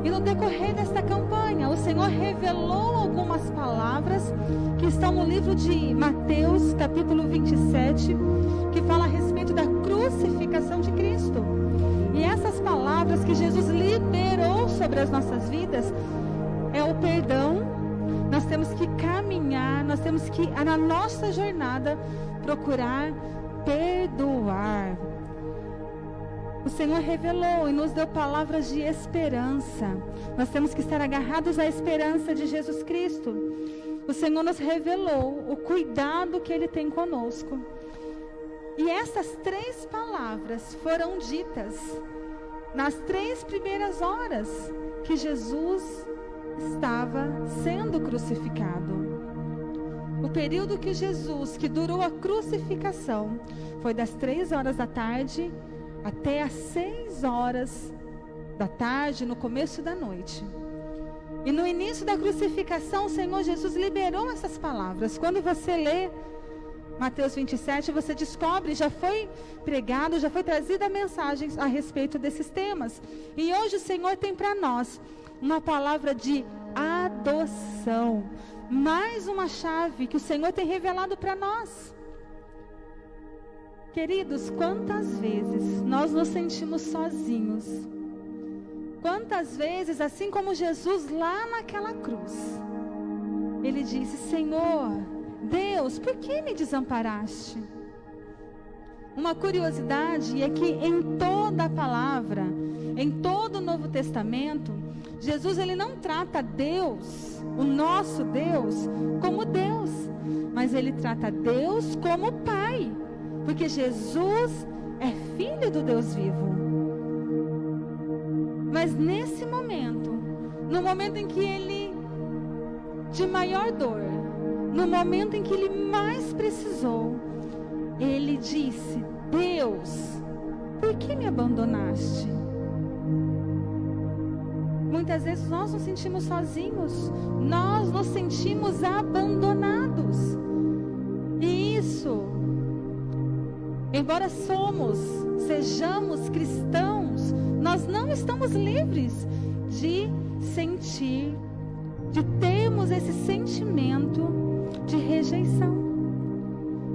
E no decorrer desta campanha, o Senhor revelou algumas palavras que estão no livro de Mateus, capítulo 27, que fala a respeito da crucificação de Cristo. E essas palavras que Jesus liberou sobre as nossas vidas é o perdão. Nós temos que caminhar, nós temos que, na nossa jornada, procurar perdoar. O Senhor revelou e nos deu palavras de esperança. Nós temos que estar agarrados à esperança de Jesus Cristo. O Senhor nos revelou o cuidado que Ele tem conosco. E essas 3 palavras foram ditas nas 3 primeiras horas que Jesus estava sendo crucificado. O período que Jesus, que durou a crucificação, foi das 3 horas da tarde até às 6 horas da tarde, no começo da noite. E no início da crucificação, o Senhor Jesus liberou essas palavras. Quando você lê Mateus 27, você descobre, já foi pregado, já foi trazida mensagens a respeito desses temas. E hoje o Senhor tem para nós uma palavra de adoção. Mais uma chave que o Senhor tem revelado para nós. Queridos, quantas vezes nós nos sentimos sozinhos? Quantas vezes, assim como Jesus lá naquela cruz, Ele disse: Senhor, Deus, por que me desamparaste? Uma curiosidade é que em toda a palavra, em todo o Novo Testamento, Jesus ele não trata Deus, o nosso Deus, como Deus, mas Ele trata Deus como Pai. Porque Jesus é filho do Deus vivo. Mas nesse momento, no momento em que ele, de maior dor, no momento em que ele mais precisou, ele disse: Deus, por que me abandonaste? Muitas vezes nós nos sentimos sozinhos, nós nos sentimos abandonados. E isso, embora sejamos cristãos, nós não estamos livres de sentir, de termos esse sentimento de rejeição.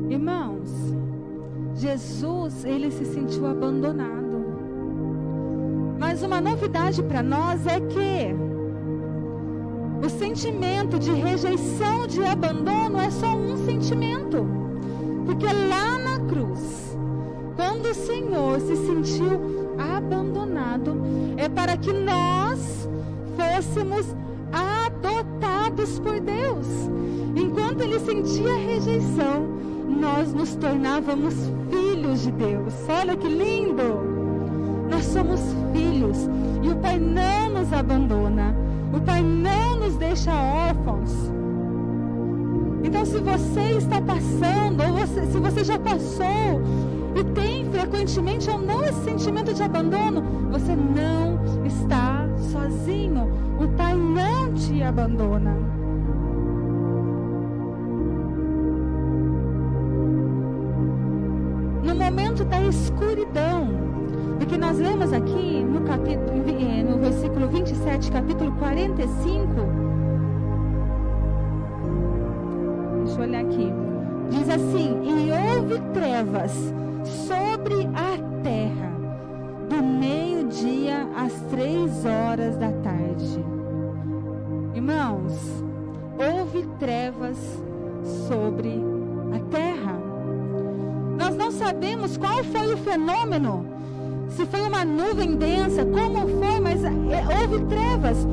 Irmãos, Jesus, ele se sentiu abandonado. Mas uma novidade para nós é que o sentimento de rejeição, de abandono, é só um sentimento. Porque lá na cruz, quando o Senhor se sentiu abandonado, é para que nós fôssemos adotados por Deus. Enquanto Ele sentia rejeição, nós nos tornávamos filhos de Deus. Olha que lindo! Nós somos filhos e o Pai não nos abandona. O Pai não nos deixa órfãos. Então, se você está passando, ou se você já passou e tem frequentemente ou não esse sentimento de abandono, você não está sozinho. O Pai não te abandona. No momento da escuridão, porque nós lemos aqui no versículo 27, capítulo 45. Deixa eu olhar aqui. Diz assim: e houve trevas sobre a terra, do meio-dia às 3 horas da tarde. Irmãos, houve trevas sobre a terra. Nós não sabemos qual foi o fenômeno, se foi uma nuvem densa, como foi, mas houve trevas.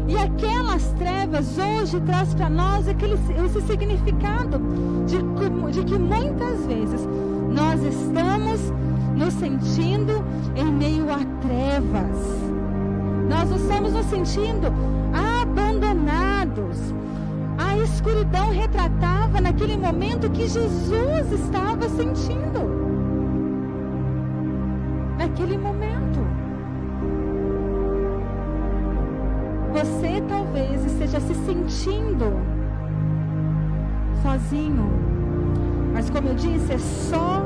E aquelas trevas hoje traz para nós esse significado de que muitas vezes nós estamos nos sentindo em meio a trevas. Nós estamos nos sentindo abandonados. A escuridão retratava naquele momento que Jesus estava sentindo. Naquele momento. Você talvez esteja se sentindo sozinho, mas como eu disse, é só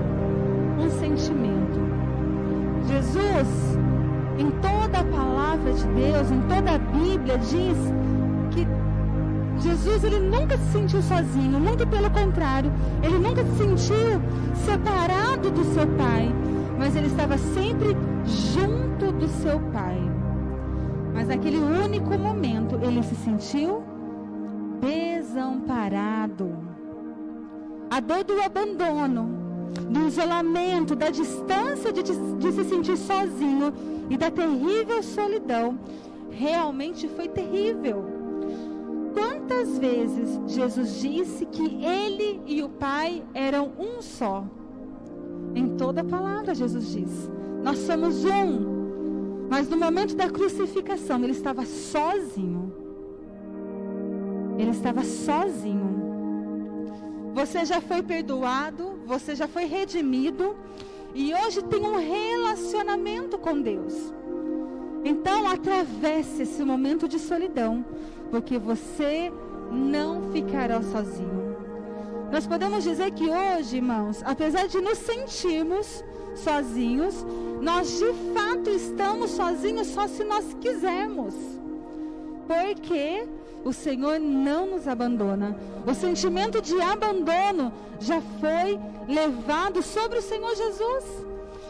um sentimento. Jesus, em toda a palavra, palavra de Deus, em toda a Bíblia, diz que Jesus, ele nunca se sentiu sozinho, muito pelo contrário, ele nunca se sentiu separado do seu Pai, mas ele estava sempre junto do seu Pai. Mas naquele único momento, ele se sentiu desamparado. A dor do abandono, do isolamento, da distância de se sentir sozinho e da terrível solidão, realmente foi terrível. Quantas vezes Jesus disse que ele e o Pai eram um só? Em toda a palavra Jesus diz, nós somos um. Mas no momento da crucificação, ele estava sozinho. Ele estava sozinho. Você já foi perdoado, você já foi redimido, e hoje tem um relacionamento com Deus. Então, atravesse esse momento de solidão, porque você não ficará sozinho. Nós podemos dizer que hoje, irmãos, apesar de nos sentirmos sozinhos, nós de fato estamos sozinhos só se nós quisermos. Porque o Senhor não nos abandona. O sentimento de abandono já foi levado sobre o Senhor Jesus.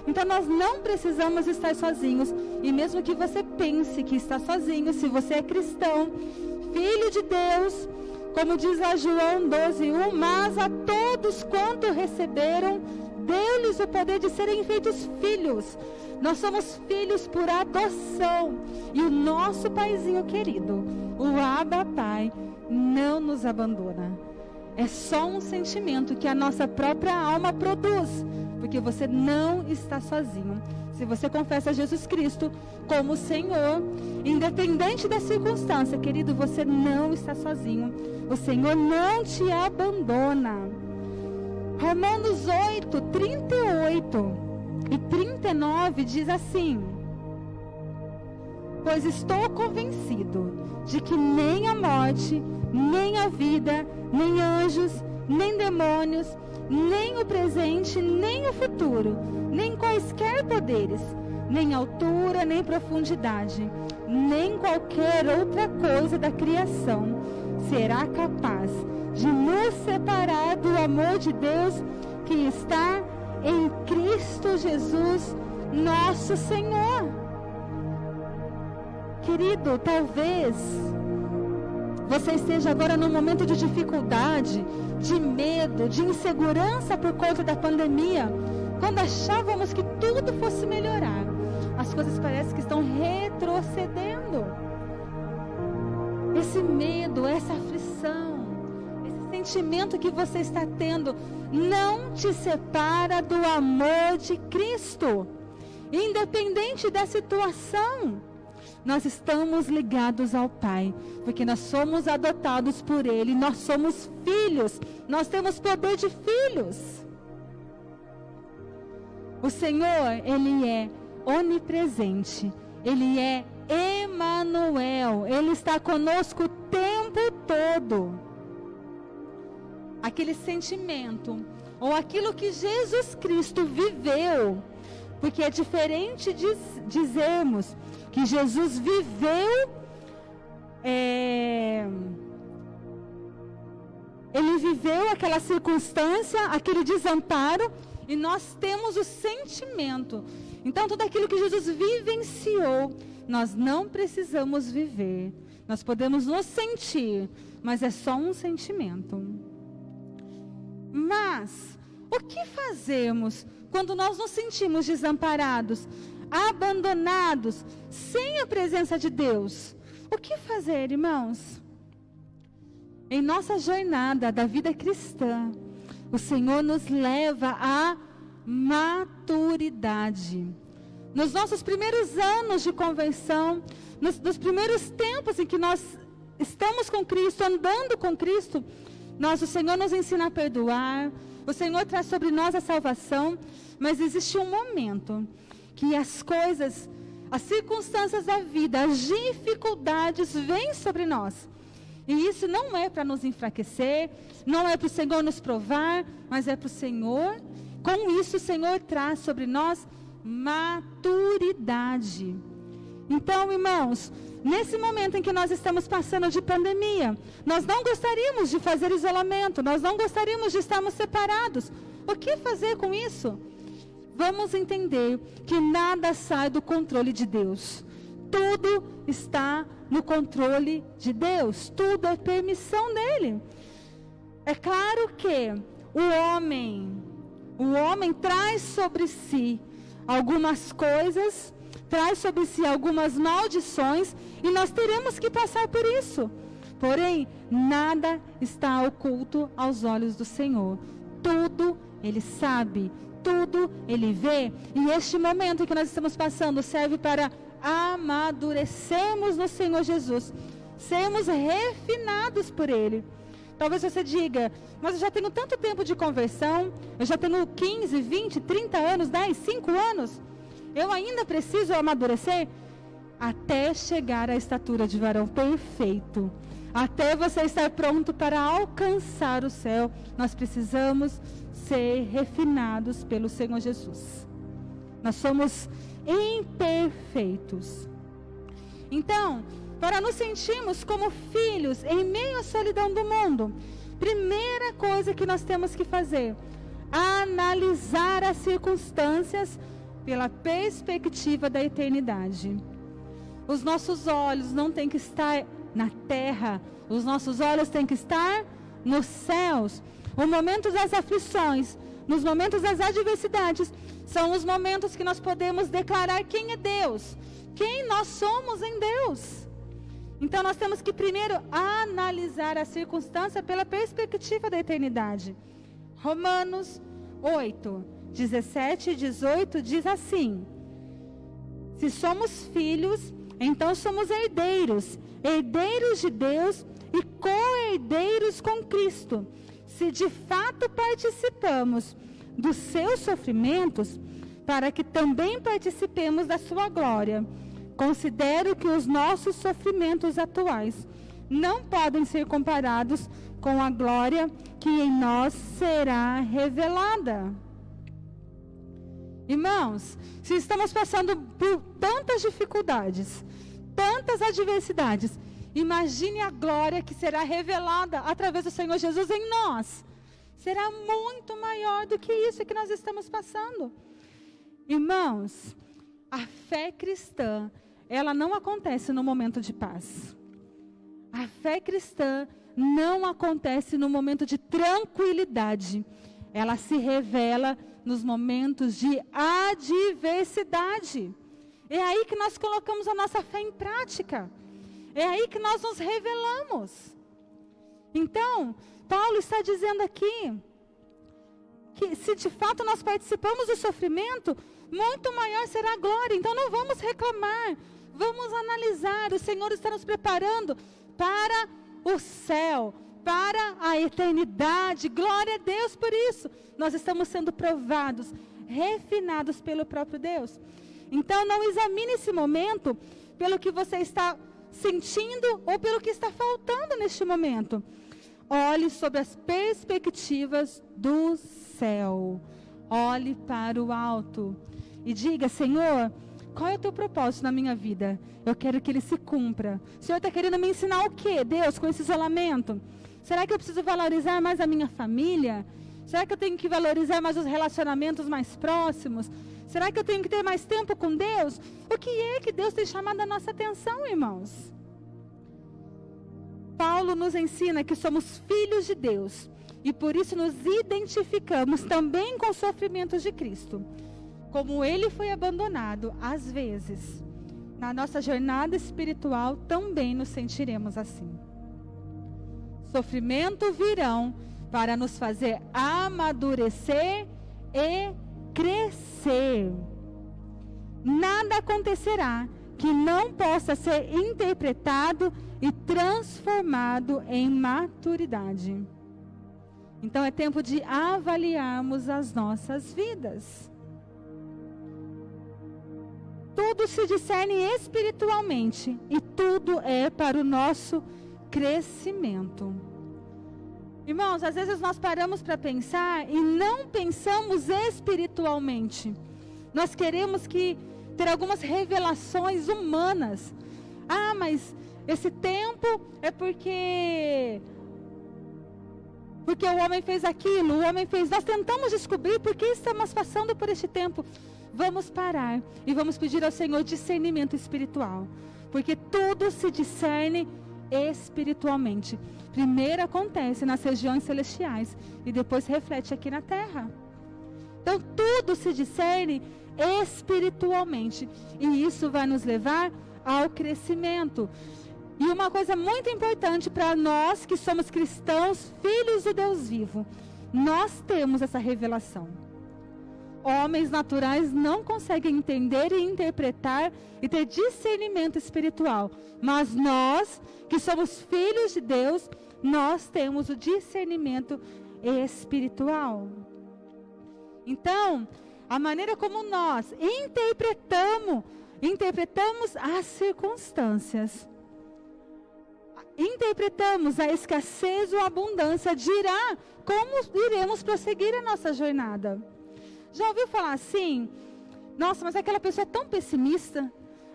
Então nós não precisamos estar sozinhos. E mesmo que você pense que está sozinho, se você é cristão, filho de Deus, como diz lá João 12:1, mas a todos quanto receberam, deu-lhes o poder de serem feitos filhos. Nós somos filhos por adoção. E o nosso paizinho querido, o Abba Pai, não nos abandona. É só um sentimento que a nossa própria alma produz, porque você não está sozinho. Se você confessa Jesus Cristo como Senhor, independente da circunstância, querido, você não está sozinho. O Senhor não te abandona. Romanos 8, 38 e 39 diz assim: pois estou convencido de que nem a morte, nem a vida, nem anjos, nem demônios, nem o presente, nem o futuro, nem quaisquer poderes, nem altura, nem profundidade, nem qualquer outra coisa da criação será capaz de nos separar do amor de Deus que está em Cristo Jesus, nosso Senhor. Querido, talvez você esteja agora num momento de dificuldade, de medo, de insegurança por conta da pandemia. Quando achávamos que tudo fosse melhorar, as coisas parecem que estão retrocedendo. Esse medo, essa aflição, esse sentimento que você está tendo, não te separa do amor de Cristo. Independente da situação, nós estamos ligados ao Pai, porque nós somos adotados por Ele, nós somos filhos, nós temos poder de filhos. O Senhor, Ele é onipresente, Ele é Emanuel, Ele está conosco o tempo todo. Aquele sentimento, ou aquilo que Jesus Cristo viveu, porque é diferente de dizermos que Jesus viveu, Ele viveu aquela circunstância, aquele desamparo, e nós temos o sentimento. Então, tudo aquilo que Jesus vivenciou, nós não precisamos viver. Nós podemos nos sentir, mas é só um sentimento. Mas, o que fazemos quando nós nos sentimos desamparados, abandonados, sem a presença de Deus? O que fazer, irmãos? Em nossa jornada da vida cristã, o Senhor nos leva à maturidade. Nos nossos primeiros anos de conversão, nos primeiros tempos em que nós estamos com Cristo, andando com Cristo, o Senhor nos ensina a perdoar, o Senhor traz sobre nós a salvação, mas existe um momento que as coisas, as circunstâncias da vida, as dificuldades vêm sobre nós. E isso não é para nos enfraquecer, não é para o Senhor nos provar, mas é para o Senhor. Com isso o Senhor traz sobre nós maturidade. Então, irmãos, nesse momento em que nós estamos passando de pandemia, nós não gostaríamos de fazer isolamento, nós não gostaríamos de estarmos separados. O que fazer com isso? Vamos entender que nada sai do controle de Deus. Tudo está no controle de Deus, tudo é permissão dele. É claro que o homem traz sobre si algumas coisas, traz sobre si algumas maldições, e nós teremos que passar por isso. Porém, nada está oculto aos olhos do Senhor. Tudo Ele sabe, tudo Ele vê. E este momento que nós estamos passando serve para amadurecermos no Senhor Jesus, sermos refinados por Ele. Talvez você diga, mas eu já tenho tanto tempo de conversão, eu já tenho 15, 20, 30 anos, 10, 5 anos, eu ainda preciso amadurecer? Até chegar à estatura de varão perfeito, até você estar pronto para alcançar o céu, nós precisamos ser refinados pelo Senhor Jesus. Nós somos imperfeitos. Então, para nos sentirmos como filhos em meio à solidão do mundo, primeira coisa que nós temos que fazer, analisar as circunstâncias pela perspectiva da eternidade. Os nossos olhos não têm que estar na terra, os nossos olhos têm que estar nos céus. Os momentos das aflições, nos momentos das adversidades, são os momentos que nós podemos declarar quem é Deus, quem nós somos em Deus. Então nós temos que primeiro analisar a circunstância pela perspectiva da eternidade. Romanos 8, 17 e 18 diz assim: se somos filhos, então somos herdeiros, herdeiros de Deus e co-herdeiros com Cristo. Se de fato participamos dos seus sofrimentos, para que também participemos da sua glória. Considero que os nossos sofrimentos atuais não podem ser comparados com a glória que em nós será revelada. Irmãos, se estamos passando por tantas dificuldades, tantas adversidades, imagine a glória que será revelada através do Senhor Jesus em nós. Será muito maior do que isso que nós estamos passando. Irmãos, a fé cristã, ela não acontece no momento de paz. A fé cristã não acontece no momento de tranquilidade. Ela se revela nos momentos de adversidade. É aí que nós colocamos a nossa fé em prática. É aí que nós nos revelamos. Então, Paulo está dizendo aqui que se de fato nós participamos do sofrimento, muito maior será a glória. Então não vamos reclamar, vamos analisar. O Senhor está nos preparando para o céu, para a eternidade. Glória a Deus por isso. Nós estamos sendo provados, refinados pelo próprio Deus. Então não examine esse momento pelo que você está sentindo ou pelo que está faltando neste momento. Olhe sobre as perspectivas do céu. Olhe para o alto e diga: Senhor, qual é o teu propósito na minha vida? Eu quero que ele se cumpra. O Senhor está querendo me ensinar o quê, Deus, com esse isolamento? Será que eu preciso valorizar mais a minha família? Será que eu tenho que valorizar mais os relacionamentos mais próximos? Será que eu tenho que ter mais tempo com Deus? O que é que Deus tem chamado a nossa atenção, irmãos? Paulo nos ensina que somos filhos de Deus e por isso nos identificamos também com os sofrimentos de Cristo. Como ele foi abandonado, às vezes, na nossa jornada espiritual também nos sentiremos assim. Sofrimento virão para nos fazer amadurecer e crescer. Nada acontecerá que não possa ser interpretado e transformado em maturidade. Então é tempo de avaliarmos as nossas vidas. Tudo se discerne espiritualmente e tudo é para o nosso crescimento. Irmãos, às vezes nós paramos para pensar e não pensamos espiritualmente. Nós queremos que ter algumas revelações humanas. Ah, mas esse tempo é porque o homem fez aquilo, o homem fez... Nós tentamos descobrir por que estamos passando por este tempo. Vamos parar e vamos pedir ao Senhor discernimento espiritual. Porque tudo se discerne espiritualmente. Primeiro acontece nas regiões celestiais e depois reflete aqui na terra. Então tudo se discerne espiritualmente. E isso vai nos levar ao crescimento. E uma coisa muito importante para nós que somos cristãos, filhos do Deus vivo, nós temos essa revelação. Homens naturais não conseguem entender e interpretar e ter discernimento espiritual. Mas nós, que somos filhos de Deus, nós temos o discernimento espiritual. Então, a maneira como nós interpretamos as circunstâncias, interpretamos a escassez ou a abundância, dirá como iremos prosseguir a nossa jornada. Já ouviu falar assim? Nossa, mas aquela pessoa é tão pessimista.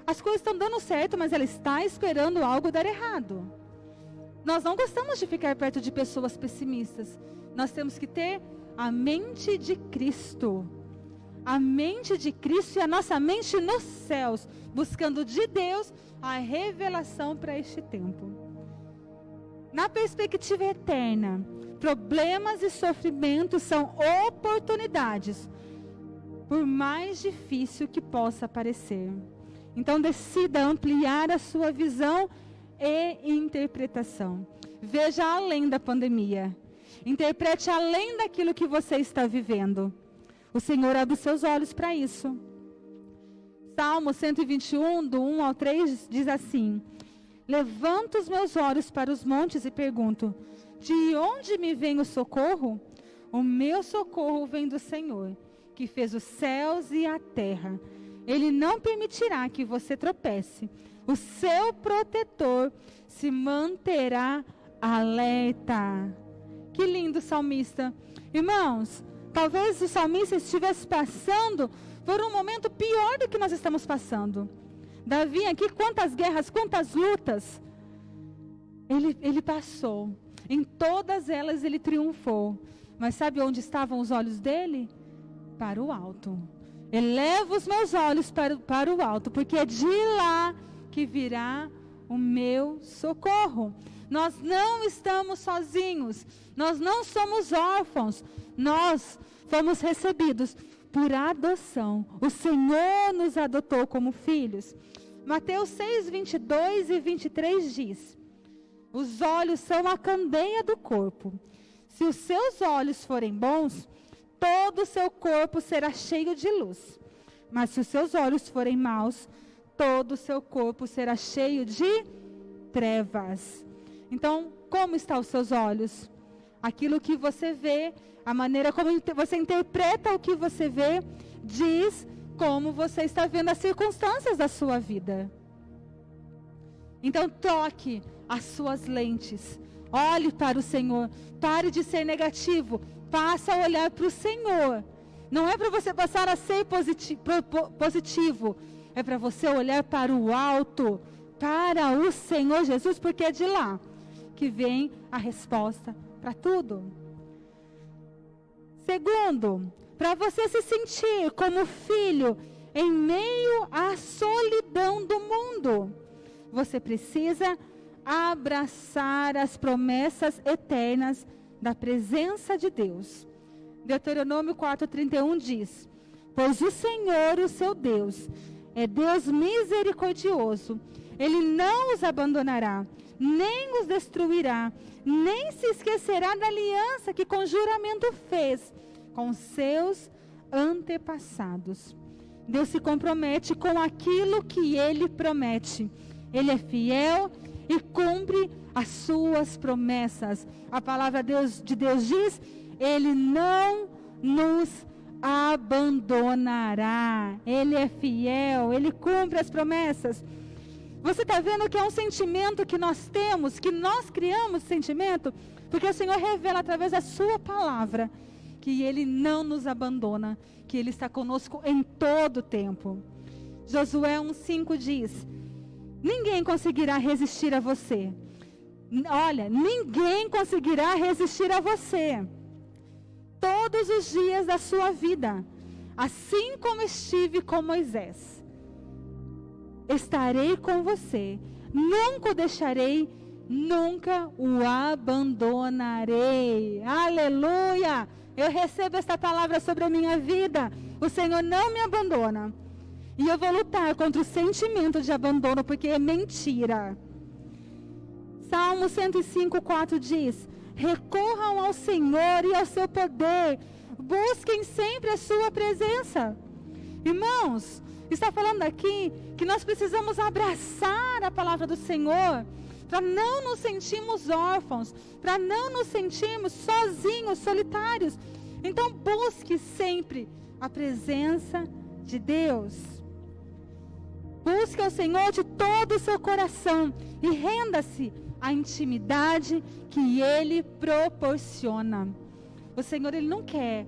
As coisas estão dando certo, mas ela está esperando algo dar errado. Nós não gostamos de ficar perto de pessoas pessimistas. Nós temos que ter a mente de Cristo. A mente de Cristo e a nossa mente nos céus, buscando de Deus a revelação para este tempo. Na perspectiva eterna, problemas e sofrimentos são oportunidades, por mais difícil que possa parecer. Então decida ampliar a sua visão e interpretação. Veja além da pandemia. Interprete além daquilo que você está vivendo. O Senhor abre seus olhos para isso. Salmo 121, do 1 ao 3, diz assim: levanto os meus olhos para os montes e pergunto: de onde me vem o socorro? O meu socorro vem do Senhor, que fez os céus e a terra. Ele não permitirá que você tropece. O seu protetor se manterá alerta. Que lindo salmista. Irmãos, talvez o salmista estivesse passando por um momento pior do que nós estamos passando. Davi aqui, quantas guerras, quantas lutas ele passou. Em todas elas ele triunfou. Mas sabe onde estavam os olhos dele? Para o alto. Elevo os meus olhos para o alto, porque é de lá que virá o meu socorro. Nós não estamos sozinhos. Nós não somos órfãos. Nós fomos recebidos por adoção. O Senhor nos adotou como filhos. Mateus 6, 22 e 23 diz: os olhos são a candeia do corpo. Se os seus olhos forem bons, todo o seu corpo será cheio de luz. Mas se os seus olhos forem maus, todo o seu corpo será cheio de trevas. Então, como estão os seus olhos? Aquilo que você vê, a maneira como você interpreta o que você vê, diz como você está vendo as circunstâncias da sua vida. Então, troque as suas lentes. Olhe para o Senhor. Pare de ser negativo. Passe a olhar para o Senhor. Não é para você passar a ser positivo. É para você olhar para o alto, para o Senhor Jesus, porque é de lá que vem a resposta para tudo. Segundo, para você se sentir como filho em meio à solidão do mundo, você precisa abraçar as promessas eternas da presença de Deus. Deuteronômio 4:31 diz: pois o Senhor, o seu Deus, é Deus misericordioso. Ele não os abandonará, nem os destruirá, nem se esquecerá da aliança que com juramento fez com seus antepassados. Deus se compromete com aquilo que Ele promete. Ele é fiel e cumpre as suas promessas. A palavra de Deus diz: Ele não nos abandonará. Ele é fiel, Ele cumpre as promessas. Você está vendo que é um sentimento que nós temos, que nós criamos sentimento, porque o Senhor revela através da sua palavra que Ele não nos abandona, que Ele está conosco em todo o tempo. Josué 1:5 diz: ninguém conseguirá resistir a você. Olha, ninguém conseguirá resistir a você todos os dias da sua vida. Assim como estive com Moisés, estarei com você. Nunca o deixarei, nunca o abandonarei. Aleluia! Eu recebo esta palavra sobre a minha vida. O Senhor não me abandona. E eu vou lutar contra o sentimento de abandono, porque é mentira. Salmo 105:4 diz: recorram ao Senhor e ao seu poder, busquem sempre a sua presença. Irmãos, está falando aqui que nós precisamos abraçar a palavra do Senhor, para não nos sentirmos órfãos, para não nos sentirmos sozinhos, solitários. Então busque sempre a presença de Deus. Busque ao Senhor de todo o seu coração e renda-se à intimidade que Ele proporciona. O Senhor, Ele não quer,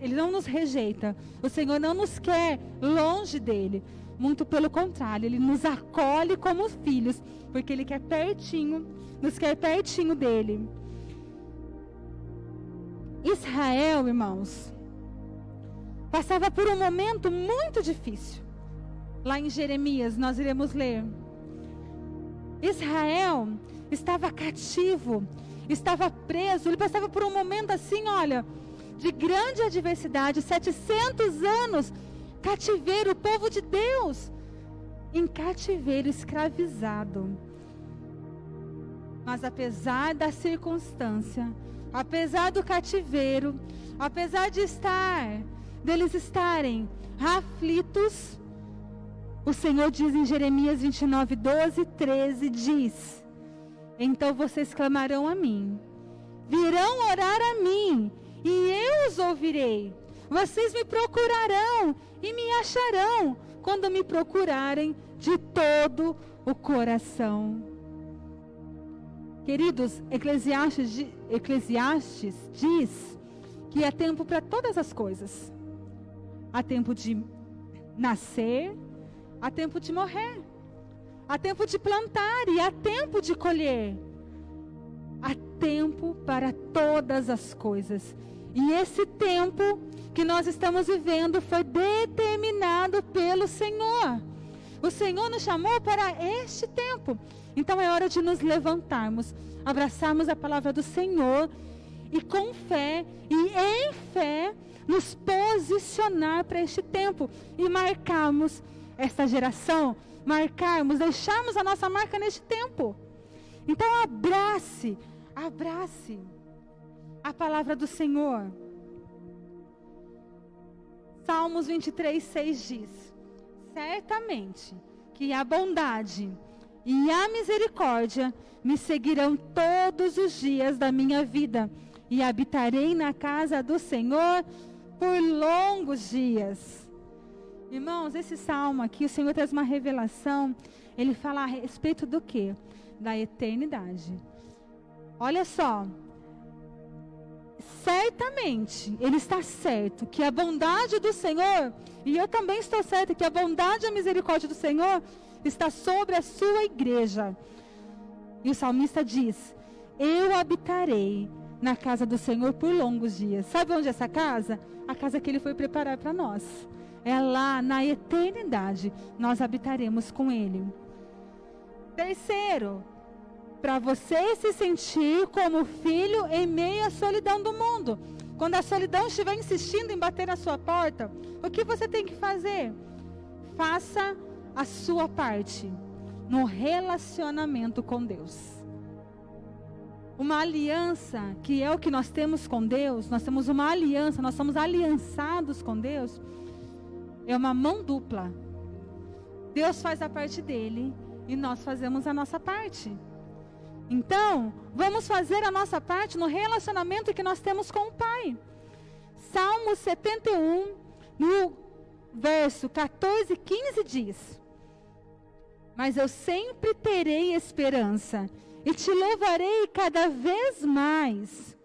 Ele não nos rejeita. O Senhor não nos quer longe dEle. Muito pelo contrário, Ele nos acolhe como filhos, porque Ele quer pertinho, nos quer pertinho dEle. Israel, irmãos, passava por um momento muito difícil. Lá em Jeremias, nós iremos ler. Israel estava cativo, estava preso, ele passava por um momento assim, olha, de grande adversidade, 700 anos, cativeiro, o povo de Deus, em cativeiro, escravizado. Mas apesar da circunstância, apesar do cativeiro, apesar deles estarem aflitos, o Senhor diz em Jeremias 29:12-13, diz: então vocês clamarão a mim, virão orar a mim, e eu os ouvirei. Vocês me procurarão e me acharão, quando me procurarem de todo o coração. Queridos, Eclesiastes diz que há tempo para todas as coisas. Há tempo de nascer, há tempo de morrer, há tempo de plantar e há tempo de colher. Há tempo para todas as coisas. E esse tempo que nós estamos vivendo foi determinado pelo Senhor. O Senhor nos chamou para este tempo. Então é hora de nos levantarmos, abraçarmos a palavra do Senhor e com fé e em fé nos posicionar para este tempo e marcarmos esta geração, deixarmos a nossa marca neste tempo. Então abrace a palavra do Senhor. Salmos 23:6 diz: certamente que a bondade e a misericórdia me seguirão todos os dias da minha vida, e habitarei na casa do Senhor por longos dias. Irmãos, esse salmo aqui, o Senhor traz uma revelação. Ele fala a respeito do quê? Da eternidade. Olha só. Certamente, Ele está certo que a bondade do Senhor, e eu também estou certa que a bondade e a misericórdia do Senhor está sobre a sua igreja. E o salmista diz: eu habitarei na casa do Senhor por longos dias. Sabe onde é essa casa? A casa que Ele foi preparar para nós. É lá na eternidade, nós habitaremos com Ele. Terceiro, para você se sentir como filho em meio à solidão do mundo. Quando a solidão estiver insistindo em bater na sua porta, o que você tem que fazer? Faça a sua parte no relacionamento com Deus. Uma aliança, que é o que nós temos com Deus, nós temos uma aliança, nós somos aliançados com Deus, é uma mão dupla. Deus faz a parte dele e nós fazemos a nossa parte. Então, vamos fazer a nossa parte no relacionamento que nós temos com o Pai. Salmo 71, no verso 14 e 15 diz: mas eu sempre terei esperança e te louvarei cada vez mais.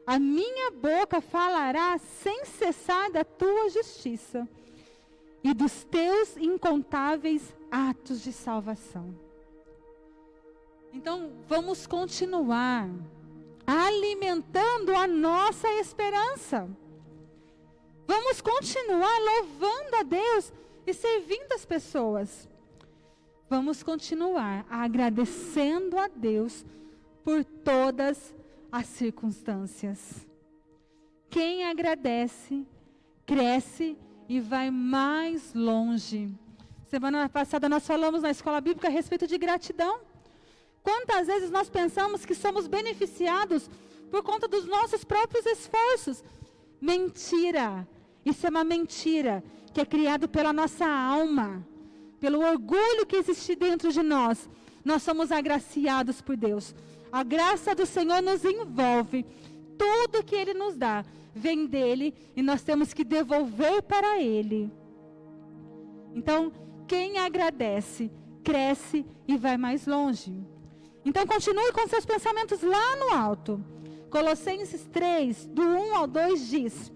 A minha boca falará sem cessar da tua justiça e dos teus incontáveis atos de salvação. Então, vamos continuar alimentando a nossa esperança. Vamos continuar louvando a Deus e servindo as pessoas. Vamos continuar agradecendo a Deus por todas as circunstâncias. Quem agradece, cresce e vai mais longe. Semana passada nós falamos na escola bíblica a respeito de gratidão. Quantas vezes nós pensamos que somos beneficiados por conta dos nossos próprios esforços? Mentira! Isso é uma mentira que é criado pela nossa alma, pelo orgulho que existe dentro de nós. Nós somos agraciados por Deus. A graça do Senhor nos envolve. Tudo que Ele nos dá vem dEle e nós temos que devolver para Ele. Então, quem agradece, cresce e vai mais longe. Então, continue com seus pensamentos lá no alto. Colossenses 3, do 1 ao 2 diz: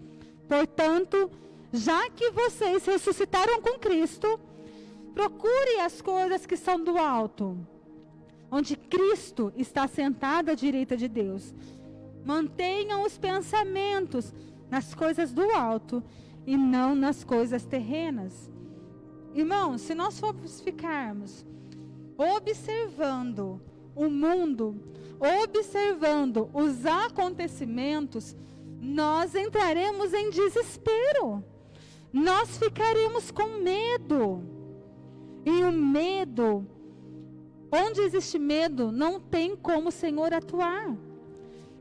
portanto, já que vocês ressuscitaram com Cristo, procure as coisas que são do alto, onde Cristo está sentado à direita de Deus. Mantenham os pensamentos nas coisas do alto e não nas coisas terrenas. Irmãos, se nós formos ficarmos observando o mundo, observando os acontecimentos, nós entraremos em desespero. Nós ficaremos com medo. E o medo, onde existe medo, não tem como o Senhor atuar.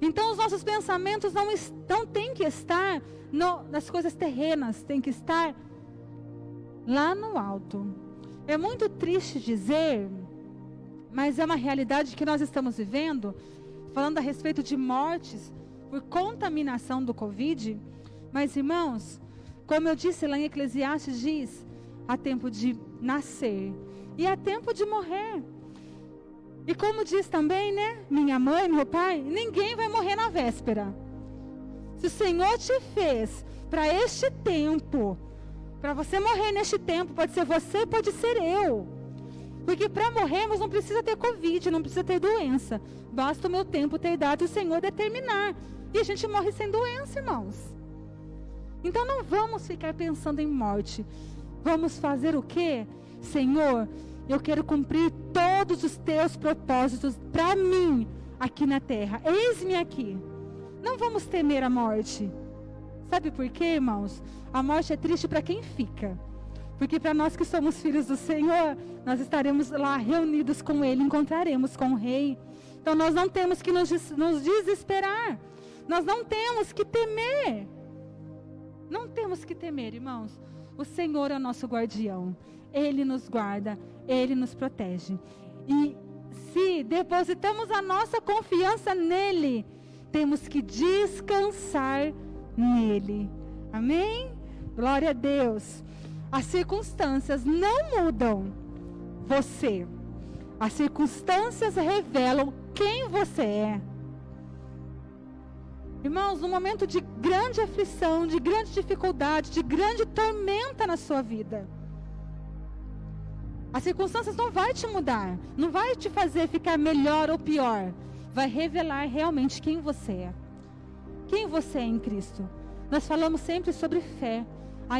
Então os nossos pensamentos não têm que estar nas coisas terrenas, tem que estar lá no alto. É muito triste dizer, mas é uma realidade que nós estamos vivendo, falando a respeito de mortes por contaminação do Covid. Mas, irmãos, como eu disse lá em Eclesiastes, diz: há tempo de nascer e há tempo de morrer. E como diz também, né, minha mãe, meu pai, ninguém vai morrer na véspera. Se o Senhor te fez para este tempo, para você morrer neste tempo, pode ser você, pode ser eu. Porque para morrermos não precisa ter Covid, não precisa ter doença. Basta o meu tempo ter dado e o Senhor determinar. E a gente morre sem doença, irmãos. Então não vamos ficar pensando em morte. Vamos fazer o quê? Senhor, eu quero cumprir todos os teus propósitos para mim aqui na terra. Eis-me aqui. Não vamos temer a morte. Sabe por quê, irmãos? A morte é triste para quem fica. Porque para nós que somos filhos do Senhor, nós estaremos lá reunidos com Ele, encontraremos com o Rei. Então nós não temos que nos desesperar. Nós não temos que temer. Não temos que temer, irmãos. O Senhor é o nosso guardião. Ele nos guarda, Ele nos protege. E se depositamos a nossa confiança nele, temos que descansar nele. Amém? Glória a Deus. As circunstâncias não mudam você. As circunstâncias revelam quem você é. Irmãos, num momento de grande aflição, de grande dificuldade, de grande tormenta na sua vida, as circunstâncias não vai te mudar, não vai te fazer ficar melhor ou pior. Vai revelar realmente quem você é. Quem você é em Cristo. Nós falamos sempre sobre fé.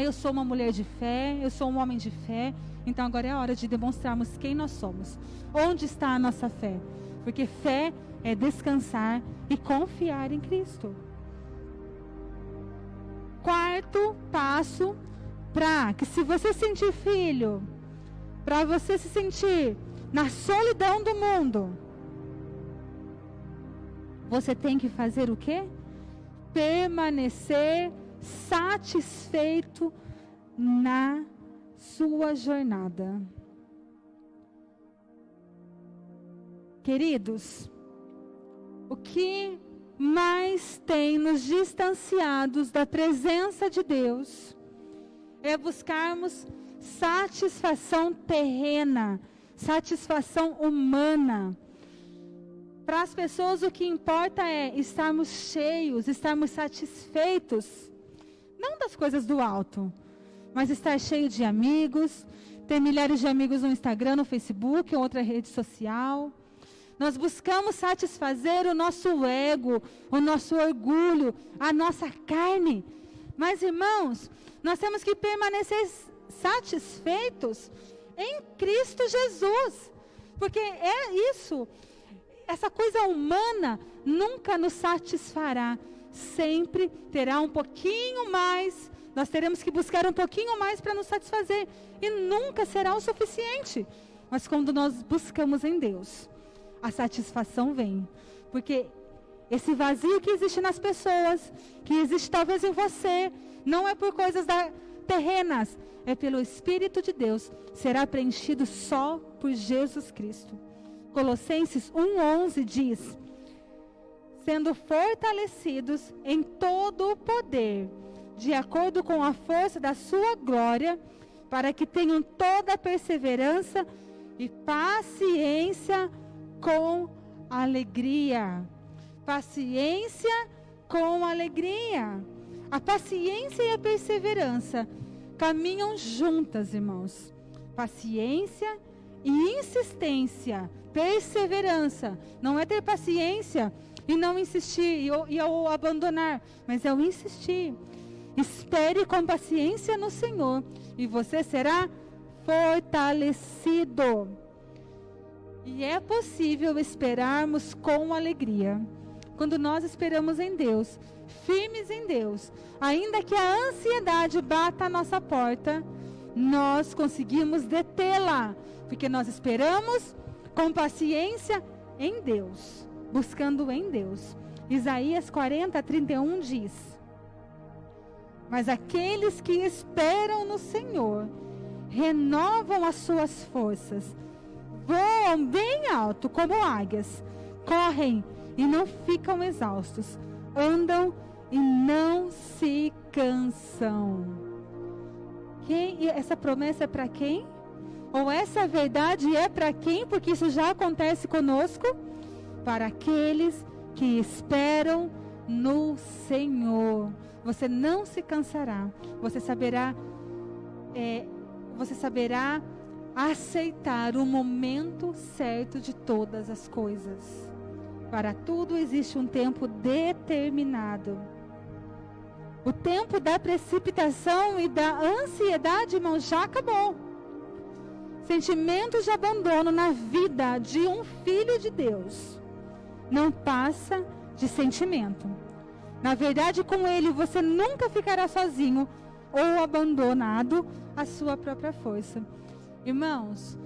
Eu sou uma mulher de fé, eu sou um homem de fé. Então agora é a hora de demonstrarmos quem nós somos. Onde está a nossa fé? Porque fé é descansar e confiar em Cristo. Quarto passo, para que se você sentir filho, para você se sentir na solidão do mundo, você tem que fazer o quê? Permanecer satisfeito na sua jornada. Queridos, o que mais tem nos distanciados da presença de Deus é buscarmos satisfação terrena, satisfação humana. Para as pessoas o que importa é estarmos cheios, estarmos satisfeitos, não das coisas do alto, mas estar cheio de amigos, ter milhares de amigos no Instagram, no Facebook ou outra rede social. Nós buscamos satisfazer o nosso ego, o nosso orgulho, a nossa carne. Mas, irmãos, nós temos que permanecer satisfeitos em Cristo Jesus. Porque é isso, essa coisa humana nunca nos satisfará. Sempre terá um pouquinho mais, nós teremos que buscar um pouquinho mais para nos satisfazer. E nunca será o suficiente. Mas quando nós buscamos em Deus, a satisfação vem. Porque esse vazio que existe nas pessoas, que existe talvez em você, não é por coisas terrenas, é pelo Espírito de Deus. Será preenchido só por Jesus Cristo. Colossenses 1:11 diz: sendo fortalecidos em todo o poder, de acordo com a força da sua glória, para que tenham toda a perseverança e paciência com alegria. Paciência com alegria. A paciência e a perseverança caminham juntas, irmãos. Paciência e insistência. Perseverança. Não é ter paciência e não insistir e eu abandonar, mas é o insistir. Espere com paciência no Senhor e você será fortalecido. E é possível esperarmos com alegria. Quando nós esperamos em Deus, firmes em Deus, ainda que a ansiedade bata a nossa porta, nós conseguimos detê-la, porque nós esperamos com paciência em Deus, buscando em Deus. Isaías 40:31 diz: mas aqueles que esperam no Senhor renovam as suas forças, voam bem alto como águias, correm e não ficam exaustos, andam e não se cansam. Essa promessa é para quem? Ou essa verdade é para quem? Porque isso já acontece conosco. Para aqueles que esperam no Senhor. Você não se cansará. Você saberá aceitar o momento certo de todas as coisas. Para tudo existe um tempo determinado. O tempo da precipitação e da ansiedade, irmão, já acabou. Sentimento de abandono na vida de um filho de Deus não passa de sentimento. Na verdade, com Ele você nunca ficará sozinho ou abandonado à sua própria força. Irmãos,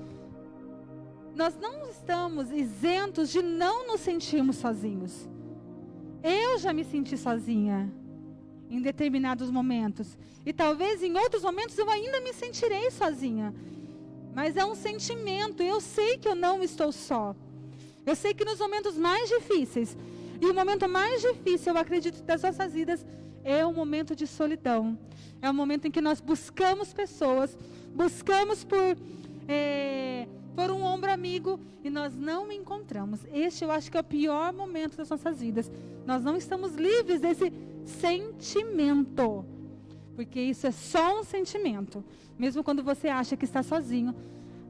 nós não estamos isentos de não nos sentirmos sozinhos. Eu já me senti sozinha em determinados momentos. E talvez em outros momentos eu ainda me sentirei sozinha. Mas é um sentimento. Eu sei que eu não estou só. Eu sei que nos momentos mais difíceis, e o momento mais difícil, eu acredito, das nossas vidas, é o momento de solidão. É o momento em que nós buscamos pessoas, buscamos por um ombro amigo e nós não encontramos. Este eu acho que é o pior momento das nossas vidas. Nós não estamos livres desse sentimento, porque isso é só um sentimento. Mesmo quando você acha que está sozinho,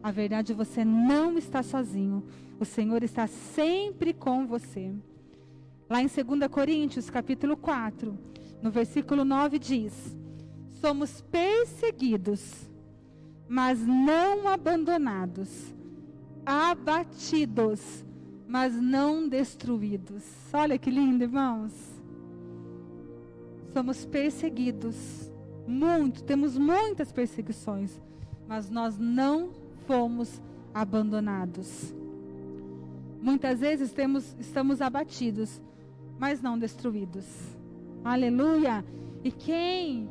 a verdade é que você não está sozinho. O Senhor está sempre com você. Lá em 2 Coríntios, capítulo 4, no versículo 9 diz: somos perseguidos, mas não abandonados, abatidos, mas não destruídos. Olha que lindo, irmãos. Somos perseguidos, temos muitas perseguições, mas nós não fomos abandonados. Muitas vezes estamos abatidos, mas não destruídos. Aleluia! E quem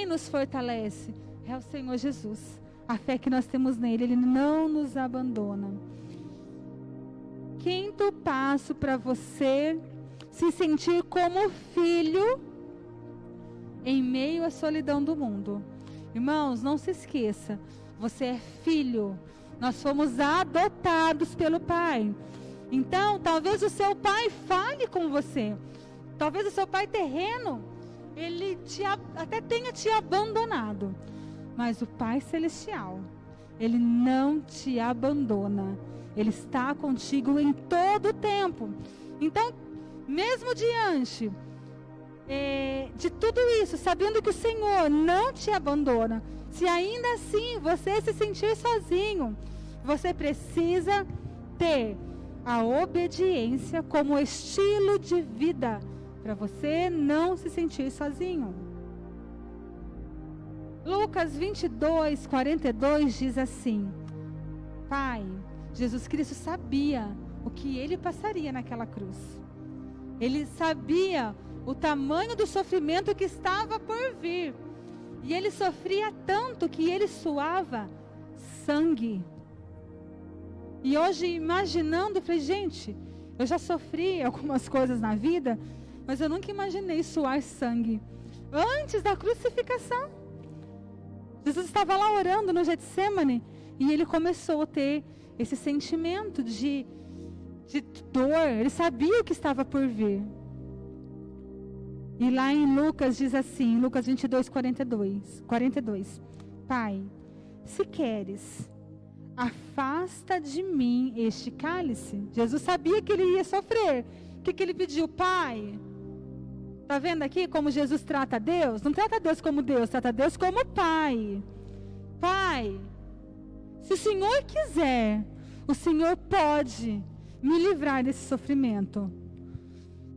nos fortalece? É o Senhor Jesus. A fé que nós temos nele, Ele não nos abandona. Quinto passo para você se sentir como filho em meio à solidão do mundo. Irmãos, não se esqueça, você é filho. Nós fomos adotados pelo Pai. Então, talvez o seu pai fale com você. Talvez o seu pai terreno, ele até tenha te abandonado. Mas o Pai Celestial, Ele não te abandona. Ele está contigo em todo o tempo. Então, mesmo diante de tudo isso, sabendo que o Senhor não te abandona, se ainda assim você se sentir sozinho, você precisa ter a obediência como estilo de vida, para você não se sentir sozinho. Lucas 22, 42 diz assim: Pai, Jesus Cristo sabia o que Ele passaria naquela cruz. Ele sabia o tamanho do sofrimento que estava por vir. E Ele sofria tanto que Ele suava sangue. E hoje, imaginando, eu falei, gente, eu já sofri algumas coisas na vida, mas eu nunca imaginei suar sangue. Antes da crucificação, Jesus estava lá orando no Getsemane, e Ele começou a ter esse sentimento de dor. Ele sabia o que estava por vir. E lá em Lucas diz assim, Lucas 22, 42, Pai, se queres, afasta de mim este cálice. Jesus sabia que Ele ia sofrer. O que Ele pediu? Pai, está vendo aqui como Jesus trata Deus? Não trata Deus como Deus, trata Deus como Pai. Pai, se o Senhor quiser, o Senhor pode me livrar desse sofrimento.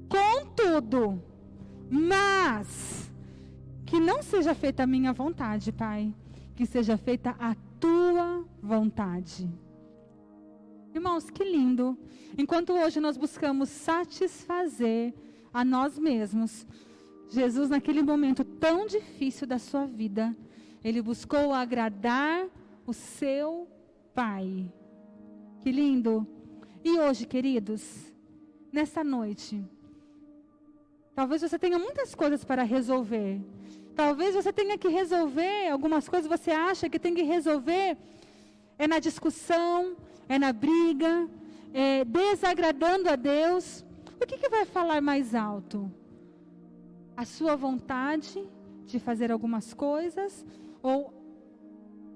Contudo, mas que não seja feita a minha vontade, Pai, que seja feita a tua vontade. Irmãos, que lindo. Enquanto hoje nós buscamos satisfazer a nós mesmos, Jesus, naquele momento tão difícil da sua vida, Ele buscou agradar o seu Pai. Que lindo. E hoje, queridos, nessa noite, talvez você tenha muitas coisas para resolver. Talvez você tenha que resolver algumas coisas, você acha que tem que resolver. É na discussão, é na briga, é desagradando a Deus. O que vai falar mais alto? A sua vontade de fazer algumas coisas? Ou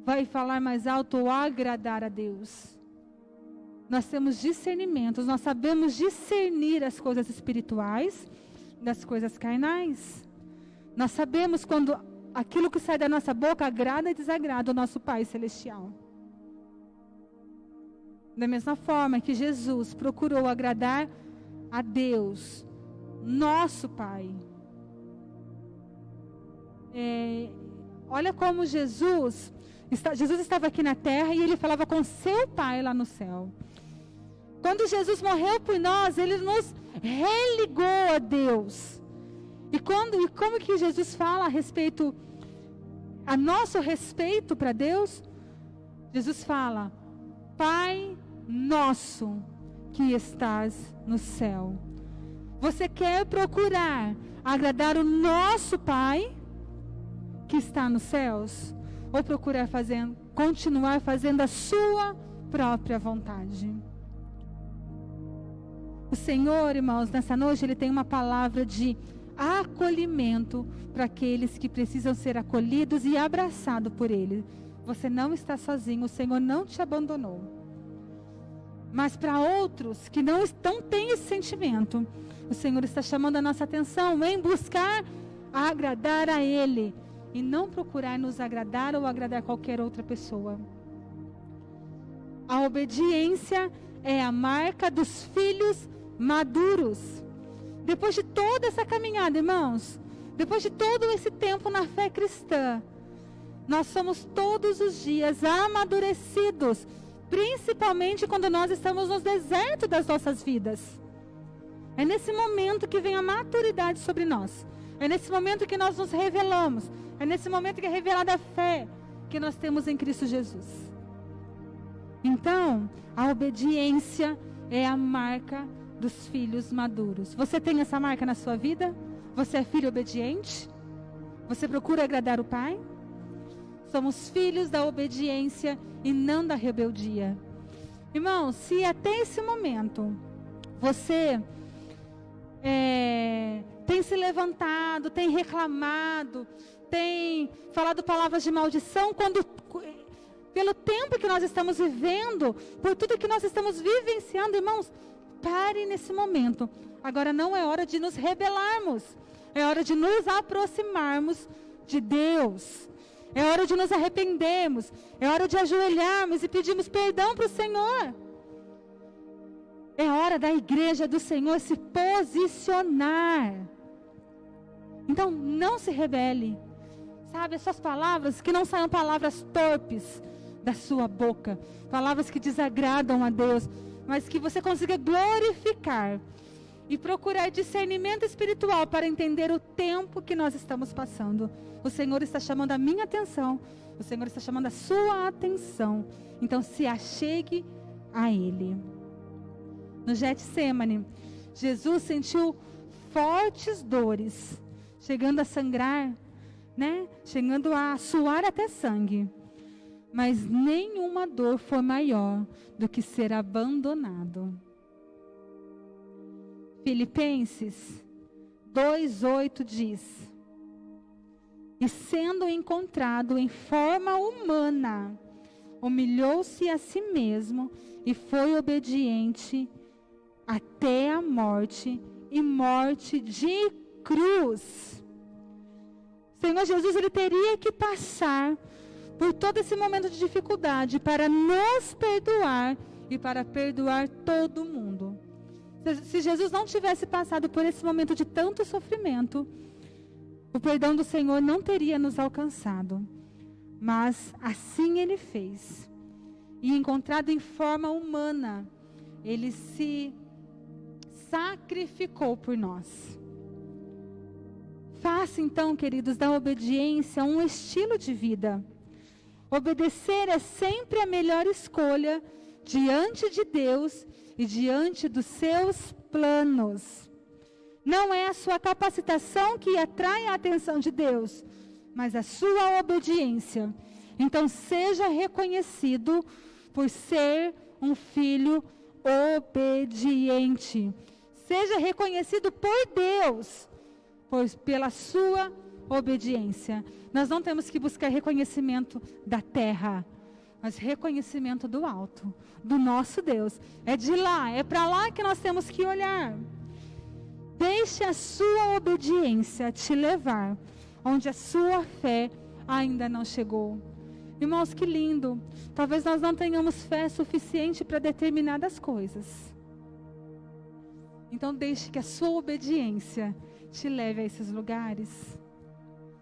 vai falar mais alto o agradar a Deus? Nós temos discernimentos, nós sabemos discernir as coisas espirituais das coisas carnais. Nós sabemos quando aquilo que sai da nossa boca agrada e desagrada o nosso Pai Celestial. Da mesma forma que Jesus procurou agradar a Deus, nosso Pai. Olha como Jesus estava aqui na terra e Ele falava com seu Pai lá no céu. Quando Jesus morreu por nós, Ele nos religou a Deus. E como que Jesus fala a respeito, a nosso respeito para Deus? Jesus fala, Pai nosso que estás no céu. Você quer procurar agradar o nosso Pai que está nos céus? Ou procurar continuar fazendo a sua própria vontade? O Senhor, irmãos, nessa noite Ele tem uma palavra de acolhimento para aqueles que precisam ser acolhidos e abraçados por Ele. Você não está sozinho, o Senhor não te abandonou. Mas para outros que não têm esse sentimento, o Senhor está chamando a nossa atenção em buscar agradar a Ele e não procurar nos agradar ou agradar qualquer outra pessoa. A obediência é a marca dos filhos maduros. Depois de toda essa caminhada, irmãos, depois de todo esse tempo na fé cristã, nós somos todos os dias amadurecidos, principalmente quando nós estamos no deserto das nossas vidas. É nesse momento que vem a maturidade sobre nós. É nesse momento que nós nos revelamos. É nesse momento que é revelada a fé que nós temos em Cristo Jesus. Então, a obediência é a marca dos filhos maduros. Você tem essa marca na sua vida? Você é filho obediente? Você procura agradar o Pai? Somos filhos da obediência e não da rebeldia. Irmão, se até esse momento você tem se levantado, tem reclamado, tem falado palavras de maldição, pelo tempo que nós estamos vivendo, por tudo que nós estamos vivenciando, irmãos, pare nesse momento. Agora não é hora de nos rebelarmos, é hora de nos aproximarmos de Deus, é hora de nos arrependermos, é hora de ajoelharmos e pedirmos perdão para o Senhor. É hora da igreja do Senhor se posicionar. Então não se rebele, sabe, as suas palavras, que não saiam palavras torpes da sua boca, palavras que desagradam a Deus, mas que você consiga glorificar e procurar discernimento espiritual para entender o tempo que nós estamos passando. O Senhor está chamando a minha atenção, o Senhor está chamando a sua atenção. Então se achegue a Ele. No Getsêmani, Jesus sentiu fortes dores, chegando a sangrar, chegando a suar até sangue. Mas nenhuma dor foi maior do que ser abandonado. Filipenses 2:8 diz: e sendo encontrado em forma humana, humilhou-se a si mesmo e foi obediente até a morte, e morte de cruz. O Senhor Jesus, ele teria que passar por todo esse momento de dificuldade para nos perdoar e para perdoar todo mundo. Se Jesus não tivesse passado por esse momento de tanto sofrimento, o perdão do Senhor não teria nos alcançado. Mas assim ele fez. E encontrado em forma humana, ele se sacrificou por nós. Faça então, queridos, da obediência um estilo de vida. Obedecer é sempre a melhor escolha diante de Deus e diante dos seus planos. Não é a sua capacitação que atrai a atenção de Deus, mas a sua obediência. Então seja reconhecido por ser um filho obediente. Seja reconhecido por Deus pela sua obediência. Nós não temos que buscar reconhecimento da terra, mas reconhecimento do alto, do nosso Deus. É de lá, é para lá que nós temos que olhar. Deixe a sua obediência te levar onde a sua fé ainda não chegou. Irmãos, que lindo. Talvez nós não tenhamos fé suficiente para determinadas coisas. Então deixe que a sua obediência te leve a esses lugares.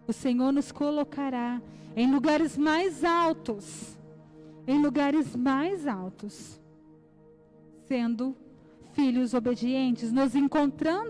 O Senhor nos colocará em lugares mais altos. Em lugares mais altos. Sendo filhos obedientes, nos encontrando